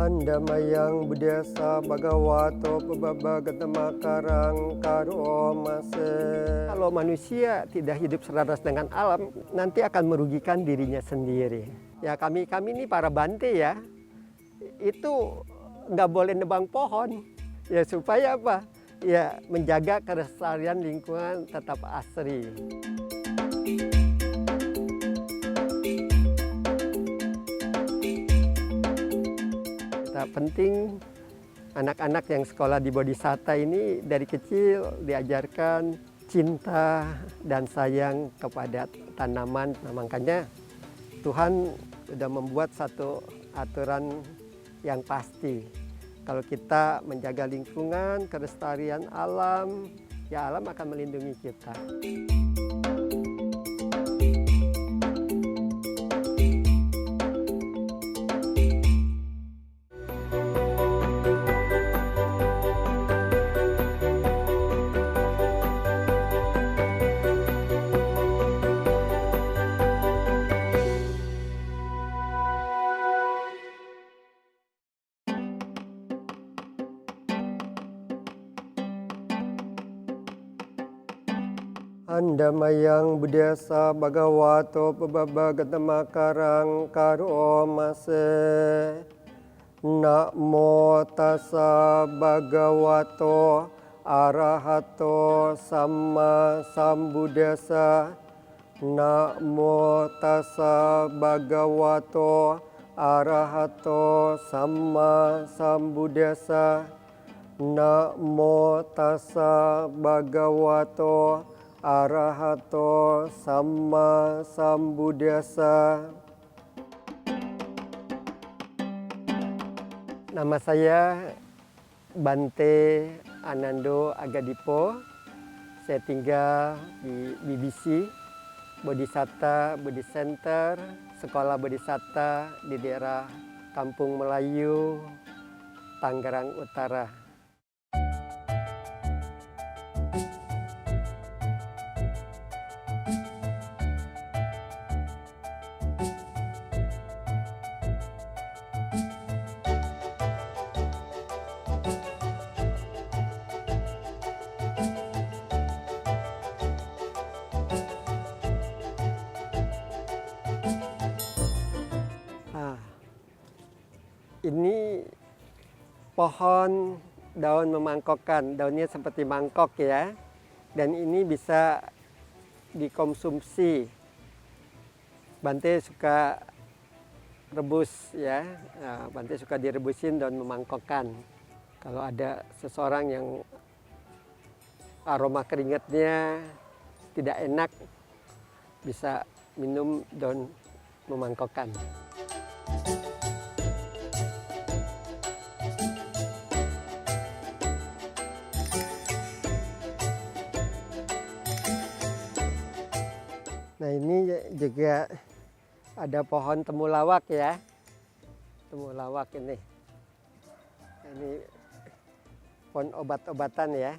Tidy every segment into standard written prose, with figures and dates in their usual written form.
Handamayang budesa bhagavato pababagattamakarang karo mase. Kalau manusia tidak hidup selaras dengan alam, nanti akan merugikan dirinya sendiri. Ya kami ini para Bante ya, itu nggak boleh nebang pohon. Ya supaya apa? Ya menjaga kelestarian lingkungan tetap asri. Penting anak-anak yang sekolah di Bodhisatta ini dari kecil diajarkan cinta dan sayang kepada tanaman. Nah, makanya Tuhan sudah membuat satu aturan yang pasti. Kalau kita menjaga lingkungan, kelestarian alam, ya alam akan melindungi kita. Handamayang budesa bhagavato pababagattamakarang karo mase. Namo tassa bhagavato arahato samma sambuddhassa. Namo tassa bhagavato arahato samma sambuddhassa. Namo tassa bhagavato arahato samma sambuddhassa. Nama saya Bante Anando Agadipo. Saya tinggal di BBC Bodhisatta Buddhist Center, Sekolah Bodhisatta di daerah Kampung Melayu, Tangerang Utara. Ini pohon daun memangkokkan, daunnya seperti mangkok ya, dan ini bisa dikonsumsi. Bante suka rebus ya, Bante suka direbusin daun memangkokkan. Kalau ada seseorang yang aroma keringatnya tidak enak, bisa minum daun memangkokkan. Nah ini juga ada pohon temulawak ya, temulawak ini. Ini pohon obat-obatan ya.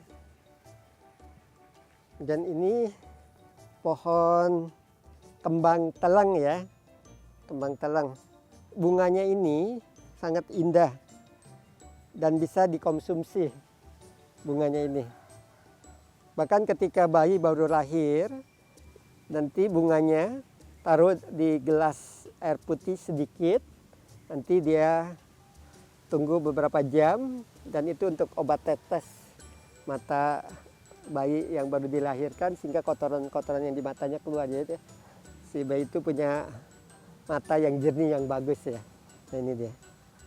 Dan ini pohon kembang teleng ya, kembang teleng. Bunganya ini sangat indah dan bisa dikonsumsi bunganya ini. Bahkan ketika bayi baru lahir, nanti bunganya taruh di gelas air putih sedikit, nanti dia tunggu beberapa jam, dan itu untuk obat tetes mata bayi yang baru dilahirkan, sehingga kotoran-kotoran yang di matanya keluar. Jadi si bayi itu punya mata yang jernih, yang bagus ya. Nah ini dia.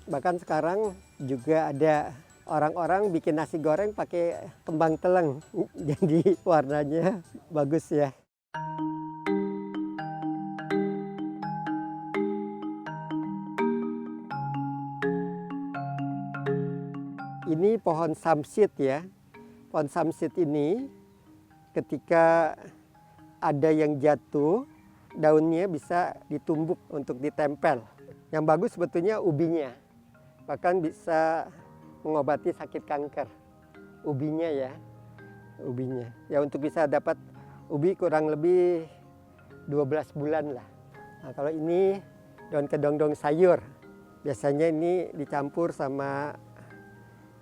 Bahkan sekarang juga ada orang-orang bikin nasi goreng pakai kembang teleng, jadi warnanya bagus ya. Ini pohon samsit ya. Pohon samsit ini ketika ada yang jatuh, daunnya bisa ditumbuk untuk ditempel. Yang bagus sebetulnya ubinya. Bahkan bisa mengobati sakit kanker. Ubinya ya. Ubinya. Ya untuk bisa dapat ubi kurang lebih 12 bulan lah. Nah, kalau ini daun kedondong sayur. Biasanya ini dicampur sama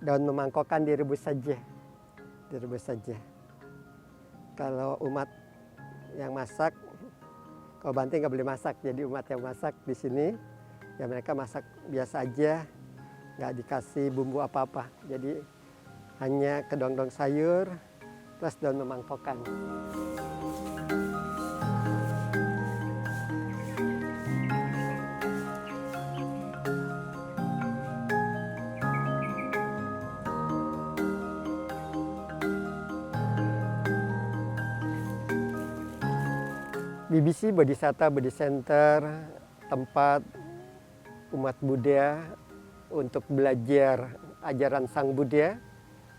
daun memangkokan, direbus saja. Direbus saja. Kalau umat yang masak, kalau Banting nggak boleh masak, jadi umat yang masak di sini, ya mereka masak biasa aja, nggak dikasih bumbu apa-apa. Jadi hanya kedondong sayur plus daun memangkokan. BBC Bodhisatta Body Center, tempat umat Buddha untuk belajar ajaran Sang Buddha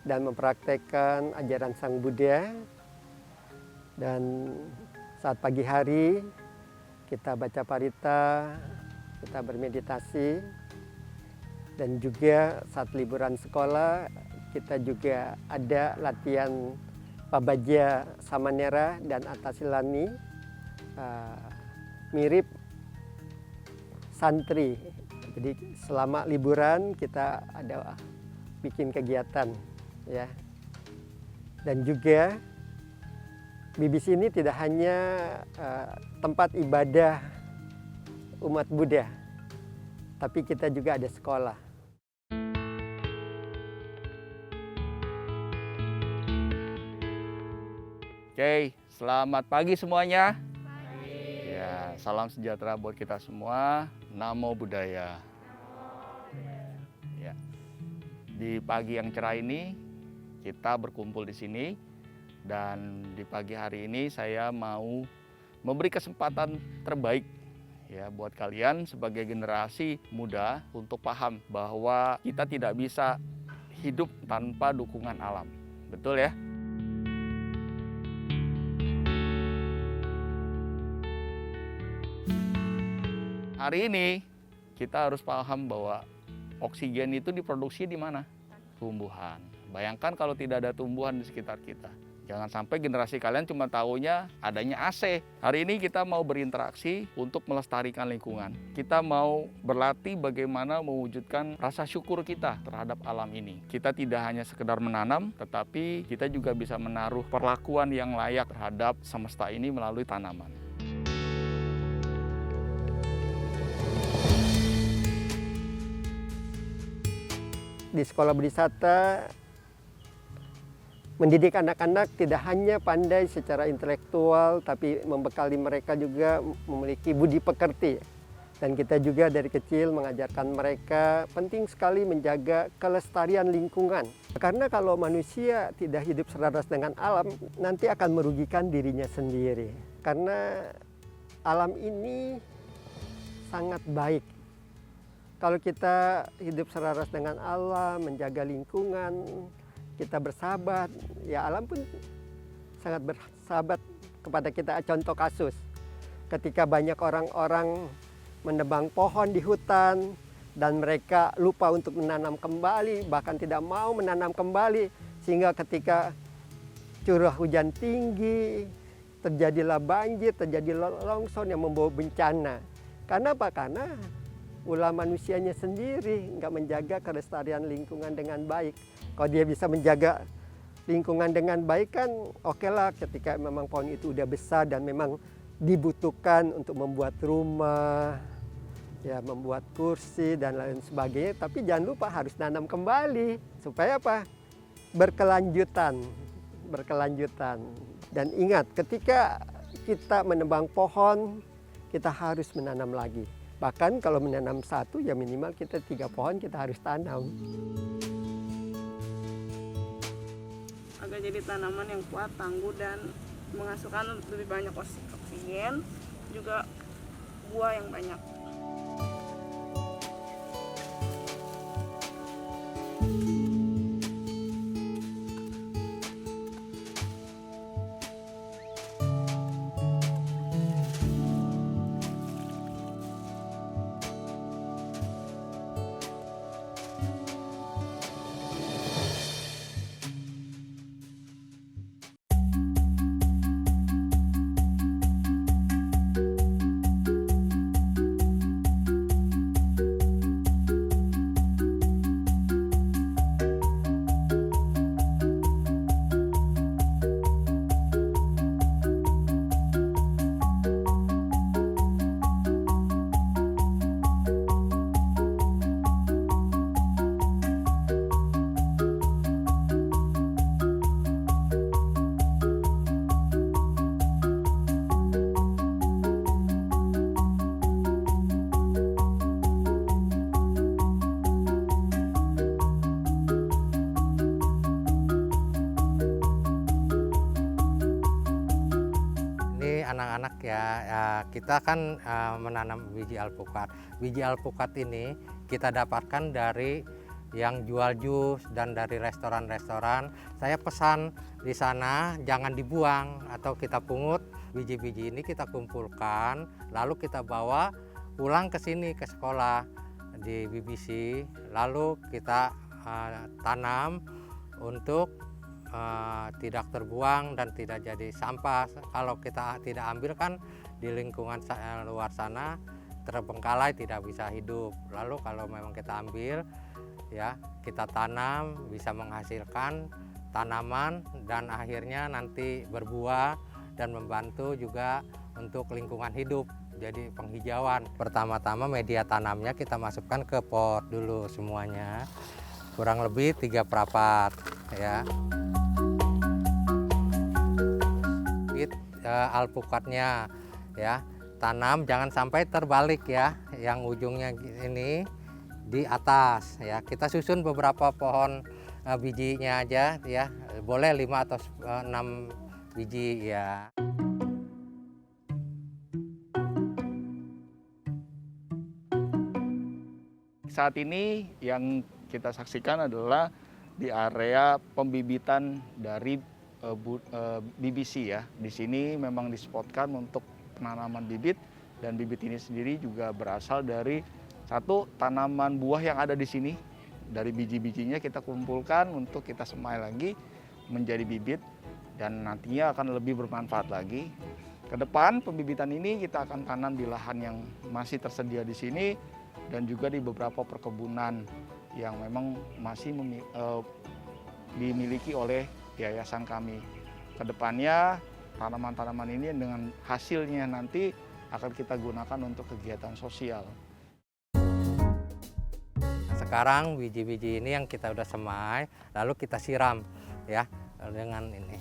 dan mempraktekkan ajaran Sang Buddha. Dan saat pagi hari kita baca parita, kita bermeditasi, dan juga saat liburan sekolah kita juga ada latihan Pabaja Samanera dan Atasilani. Mirip santri. Jadi selama liburan kita ada bikin kegiatan, ya. Dan juga BBC ini tidak hanya tempat ibadah umat Buddha, tapi kita juga ada sekolah. Oke, selamat pagi semuanya. Ya, salam sejahtera buat kita semua. Namo Buddhaya. Ya. Di pagi yang cerah ini kita berkumpul di sini, dan di pagi hari ini saya mau memberi kesempatan terbaik ya buat kalian sebagai generasi muda untuk paham bahwa kita tidak bisa hidup tanpa dukungan alam. Betul ya? Hari ini kita harus paham bahwa oksigen itu diproduksi di mana? Tumbuhan. Bayangkan kalau tidak ada tumbuhan di sekitar kita. Jangan sampai generasi kalian cuma taunya adanya AC. Hari ini kita mau berinteraksi untuk melestarikan lingkungan. Kita mau berlatih bagaimana mewujudkan rasa syukur kita terhadap alam ini. Kita tidak hanya sekedar menanam, tetapi kita juga bisa menaruh perlakuan yang layak terhadap semesta ini melalui tanaman. Di sekolah Bodhisatta mendidik anak-anak tidak hanya pandai secara intelektual, tapi membekali mereka juga memiliki budi pekerti. Dan kita juga dari kecil mengajarkan mereka penting sekali menjaga kelestarian lingkungan. Karena kalau manusia tidak hidup selaras dengan alam, nanti akan merugikan dirinya sendiri. Karena alam ini sangat baik. Kalau kita hidup selaras dengan alam, menjaga lingkungan, kita bersahabat, ya alam pun sangat bersahabat kepada kita. Contoh kasus, ketika banyak orang-orang menebang pohon di hutan dan mereka lupa untuk menanam kembali, bahkan tidak mau menanam kembali, sehingga ketika curah hujan tinggi, terjadilah banjir, terjadi longsor yang membawa bencana. Karena apa? Karena ulah manusianya sendiri nggak menjaga kelestarian lingkungan dengan baik. Kalau dia bisa menjaga lingkungan dengan baik kan oke lah, ketika memang pohon itu udah besar dan memang dibutuhkan untuk membuat rumah, ya membuat kursi dan lain sebagainya. Tapi jangan lupa harus nanam kembali supaya apa? Berkelanjutan. Dan ingat, ketika kita menebang pohon, kita harus menanam lagi. Bahkan kalau menanam satu, ya minimal kita 3 pohon kita harus tanam. Agar jadi tanaman yang kuat, tangguh, dan menghasilkan lebih banyak oksigen, juga buah yang banyak. anak-anak ya, kita kan menanam biji alpukat. Biji alpukat ini kita dapatkan dari yang jual jus dan dari restoran-restoran. Saya pesan di sana jangan dibuang atau kita pungut. Biji-biji ini kita kumpulkan, lalu kita bawa pulang ke sini ke sekolah di BBC, lalu kita tanam untuk tidak terbuang dan tidak jadi sampah. Kalau kita tidak ambil kan di lingkungan luar sana terbengkalai, tidak bisa hidup. Lalu kalau memang kita ambil ya, kita tanam, bisa menghasilkan tanaman dan akhirnya nanti berbuah dan membantu juga untuk lingkungan hidup. Jadi penghijauan. Pertama-tama media tanamnya kita masukkan ke pot dulu semuanya. Kurang lebih 3/4 ya. Alpukatnya ya, tanam jangan sampai terbalik ya, yang ujungnya ini di atas ya. Kita susun beberapa pohon bijinya aja ya, boleh 5 atau 6 biji ya. Saat ini yang kita saksikan adalah di area pembibitan dari BBC ya. Di sini memang dispotkan untuk penanaman bibit, dan bibit ini sendiri juga berasal dari satu tanaman buah yang ada di sini. Dari biji-bijinya kita kumpulkan untuk kita semai lagi menjadi bibit dan nantinya akan lebih bermanfaat lagi. Ke depan pembibitan ini kita akan tanam di lahan yang masih tersedia di sini dan juga di beberapa perkebunan yang memang masih dimiliki oleh yayasan kami. Kedepannya tanaman-tanaman ini dengan hasilnya nanti akan kita gunakan untuk kegiatan sosial. Sekarang biji-biji ini yang kita udah semai, lalu kita siram ya dengan ini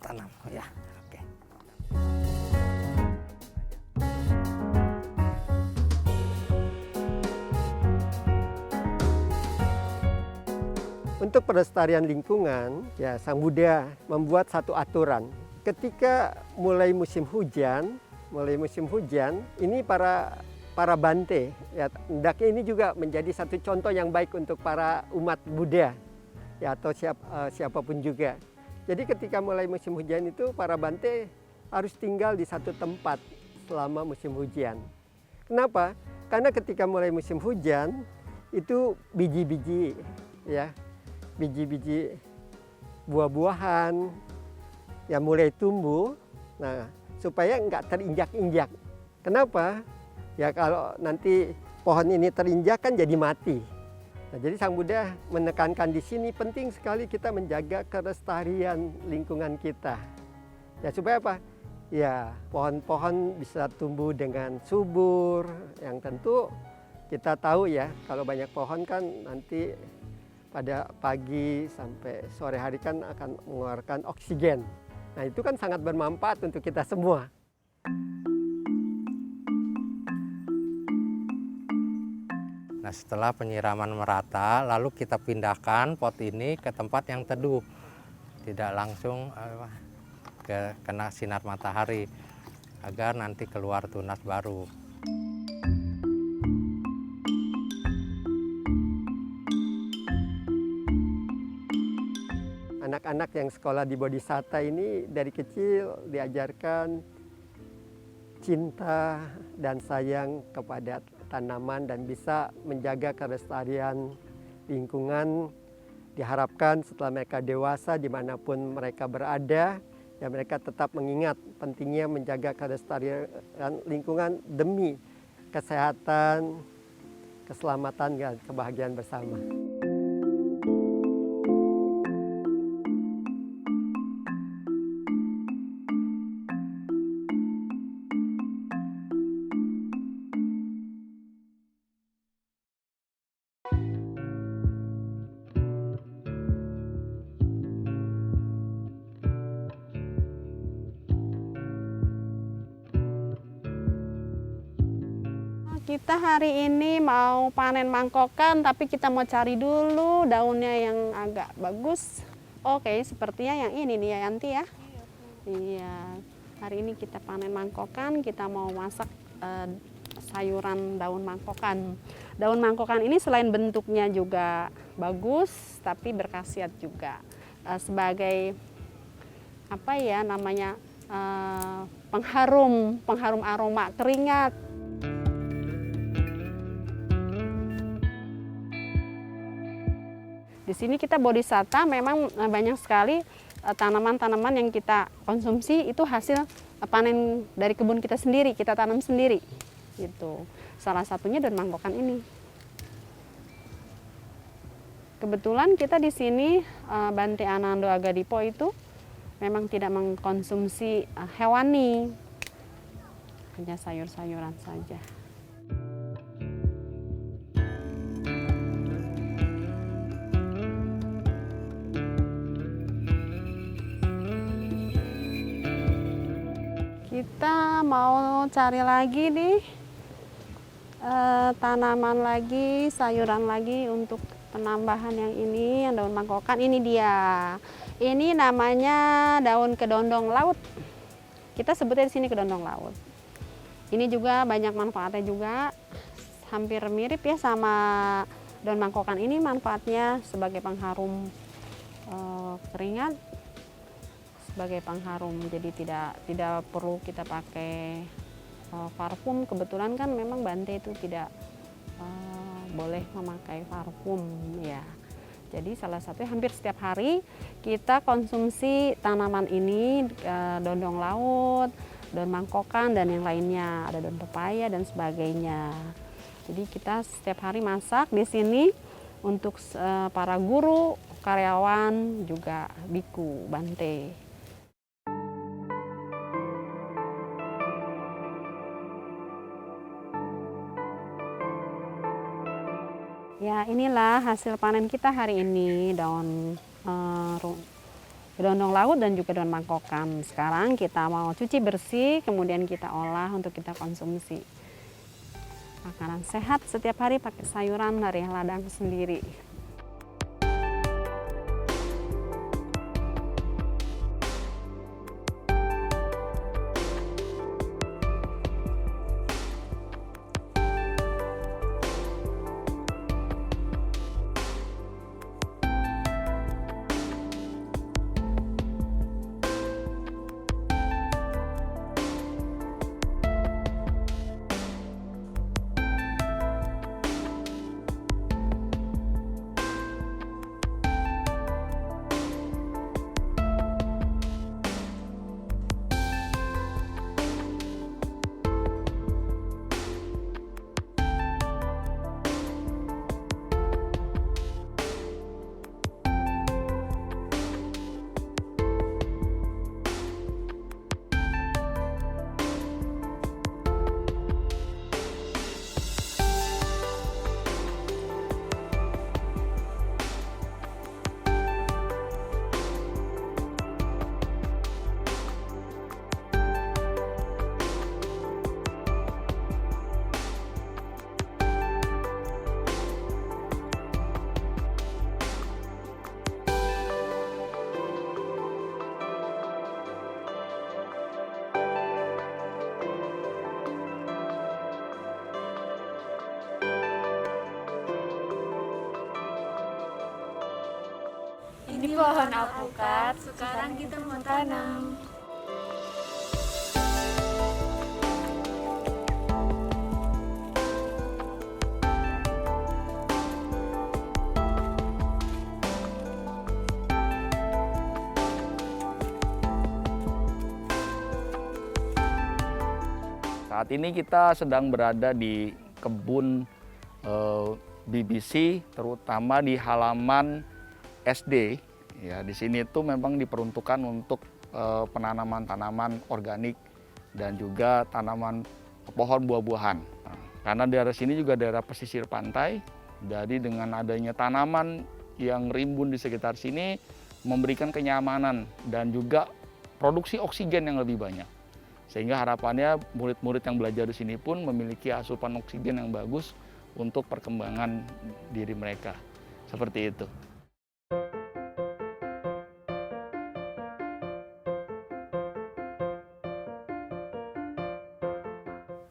tanam ya. Oke. Untuk pelestarian lingkungan, ya Sang Buddha membuat satu aturan. Ketika mulai musim hujan, ini para bante, ya hendaknya ini juga menjadi satu contoh yang baik untuk para umat Buddha, ya atau siapapun juga. Jadi ketika mulai musim hujan itu para bante harus tinggal di satu tempat selama musim hujan. Kenapa? Karena ketika mulai musim hujan itu biji-biji, ya. Biji-biji buah-buahan yang mulai tumbuh, nah supaya nggak terinjak-injak. Kenapa? Ya kalau nanti pohon ini terinjak kan jadi mati. Nah, jadi Sang Buddha menekankan di sini penting sekali kita menjaga kelestarian lingkungan kita. Ya supaya apa? Ya pohon-pohon bisa tumbuh dengan subur, yang tentu kita tahu ya kalau banyak pohon kan nanti pada pagi sampai sore hari kan akan mengeluarkan oksigen. Nah itu kan sangat bermanfaat untuk kita semua. Nah setelah penyiraman merata, lalu kita pindahkan pot ini ke tempat yang teduh. Tidak langsung kena sinar matahari, agar nanti keluar tunas baru. Anak-anak yang sekolah di Bodhisatta ini dari kecil diajarkan cinta dan sayang kepada tanaman dan bisa menjaga kelestarian lingkungan. Diharapkan setelah mereka dewasa dimanapun mereka berada, ya mereka tetap mengingat pentingnya menjaga kelestarian lingkungan demi kesehatan, keselamatan, dan kebahagiaan bersama. Kita hari ini mau panen mangkokan, tapi kita mau cari dulu daunnya yang agak bagus. Oke, sepertinya yang ini nih ya Yanti ya. Iya. Hari ini kita panen mangkokan, kita mau masak sayuran daun mangkokan. Daun mangkokan ini selain bentuknya juga bagus, tapi berkhasiat juga sebagai apa ya namanya pengharum aroma keringat. Di sini kita bodhisatta memang banyak sekali tanaman-tanaman yang kita konsumsi itu hasil panen dari kebun kita sendiri, kita tanam sendiri. Gitu. Salah satunya daun mangkokan ini. Kebetulan kita di sini Bante Anando Agadipo itu memang tidak mengkonsumsi hewani, hanya sayur-sayuran saja. Kita mau cari lagi nih tanaman lagi, sayuran lagi untuk penambahan yang ini, yang daun mangkokan. Ini dia. Ini namanya daun kedondong laut. Kita sebutnya di sini kedondong laut. Ini juga banyak manfaatnya juga, hampir mirip ya sama daun mangkokan ini. Manfaatnya sebagai pengharum keringat, sebagai pengharum. Jadi tidak perlu kita pakai parfum. Kebetulan kan memang Bante itu tidak boleh memakai parfum ya. Jadi salah satunya hampir setiap hari kita konsumsi tanaman ini, dondong laut, daun mangkokan dan yang lainnya, ada daun pepaya dan sebagainya. Jadi kita setiap hari masak di sini untuk para guru, karyawan, juga biku Bante. Ya, inilah hasil panen kita hari ini, daun kedondong laut dan juga daun mangkokan. Sekarang kita mau cuci bersih, kemudian kita olah untuk kita konsumsi. Makanan sehat setiap hari pakai sayuran dari ladang sendiri. Ini pohon alpukat, sekarang kita mau tanam. Saat ini kita sedang berada di kebun BBC, terutama di halaman SD. Ya, di sini itu memang diperuntukkan untuk penanaman tanaman organik dan juga tanaman pohon buah-buahan. Nah, karena daerah sini juga daerah pesisir pantai, jadi dengan adanya tanaman yang rimbun di sekitar sini memberikan kenyamanan dan juga produksi oksigen yang lebih banyak. Sehingga harapannya murid-murid yang belajar di sini pun memiliki asupan oksigen yang bagus untuk perkembangan diri mereka. Seperti itu.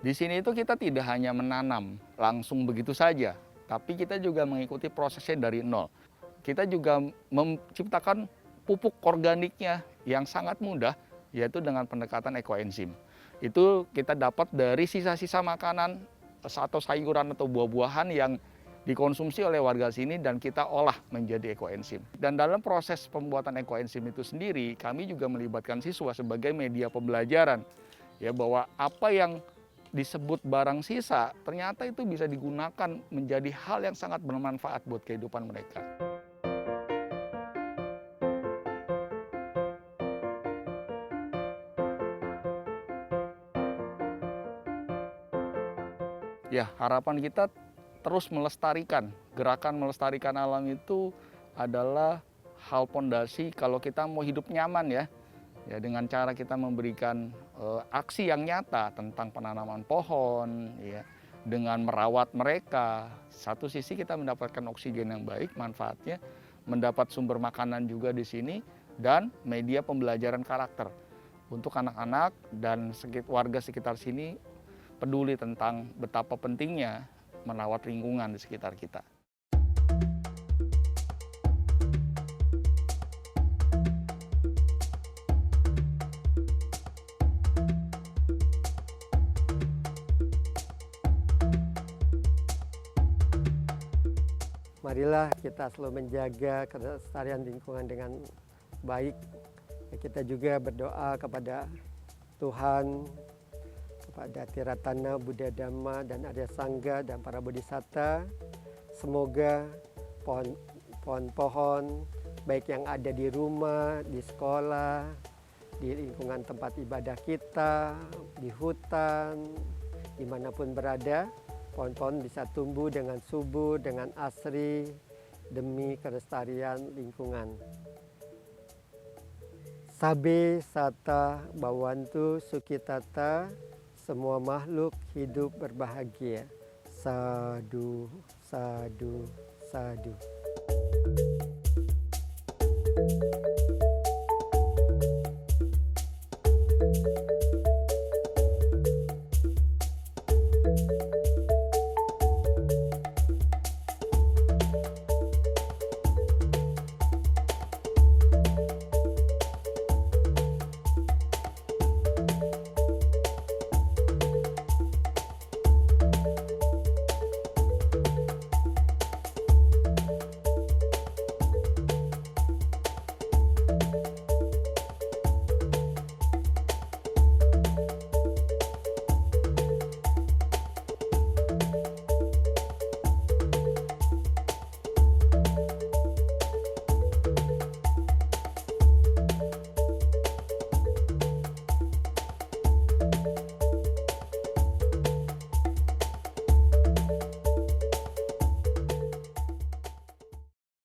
Di sini itu kita tidak hanya menanam langsung begitu saja, tapi kita juga mengikuti prosesnya dari nol. Kita juga menciptakan pupuk organiknya yang sangat mudah, yaitu dengan pendekatan ekoenzim. Itu kita dapat dari sisa-sisa makanan atau sayuran atau buah-buahan yang dikonsumsi oleh warga sini dan kita olah menjadi ekoenzim. Dan dalam proses pembuatan ekoenzim itu sendiri, kami juga melibatkan siswa sebagai media pembelajaran. Ya, bahwa apa yang disebut barang sisa, ternyata itu bisa digunakan menjadi hal yang sangat bermanfaat buat kehidupan mereka. Ya, harapan kita terus melestarikan. Gerakan melestarikan alam itu adalah hal pondasi kalau kita mau hidup nyaman ya. Ya, dengan cara kita memberikan aksi yang nyata tentang penanaman pohon, ya, dengan merawat mereka. Satu sisi kita mendapatkan oksigen yang baik, manfaatnya, mendapat sumber makanan juga di sini, dan media pembelajaran karakter untuk anak-anak dan warga sekitar sini peduli tentang betapa pentingnya merawat lingkungan di sekitar kita. Marilah kita selalu menjaga kelestarian lingkungan dengan baik. Kita juga berdoa kepada Tuhan, kepada Tiratana, Buddha Dhamma, dan Arya Sangga, dan para bodhisatta. Semoga pohon-pohon, baik yang ada di rumah, di sekolah, di lingkungan tempat ibadah kita, di hutan, dimanapun berada, pohon-pohon bisa tumbuh dengan subur, dengan asri, demi kelestarian lingkungan. Sabe sata bawantu sukitata, semua makhluk hidup berbahagia. Sadu, sadu, sadu.